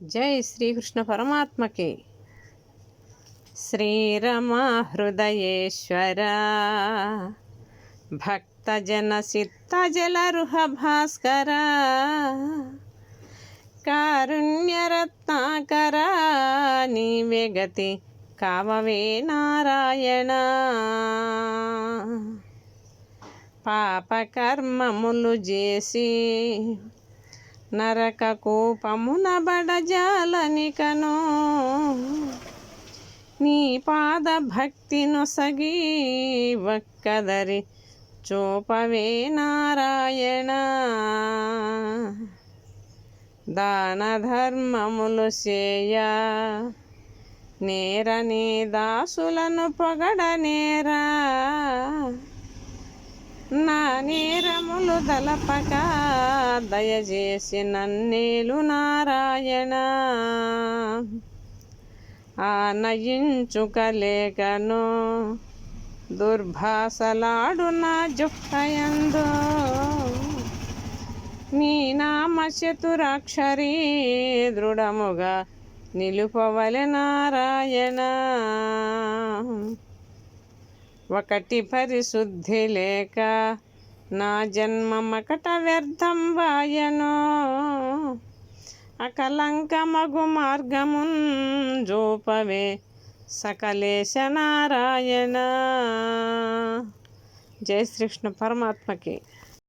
జై శ్రీకృష్ణ పరమాత్మకి. శ్రీరమ హృదయేశ్వర భక్తజన సిత్తజలరుహ భాస్కర కారుణ్యరత్నాకర నీవే గతి కావవే నారాయణ. పాపకర్మములు చేసి నరక కూపమున బడజాలనికను నీ పాద భక్తి నొసగి ఒక్కదరి చూపవే నారాయణ. దాన ధర్మములు చేయ నేరని దాసులను పొగడనేరా నా నేరములు దలపక దయచేసి నన్నేలు నారాయణ. ఆనయించుకలేకను దుర్భాసలాడు నా జుట్టయందు నీ నామ చతురాక్షరీ దృఢముగా నిలుపవలె నారాయణ. ఒకటి పరిశుద్ధి లేక నా జన్మమకట వ్యర్థం వాయను అకలంకమగు మార్గమున్ జోపవే సకలేశ నారాయణ. జై శ్రీకృష్ణ పరమాత్మకి.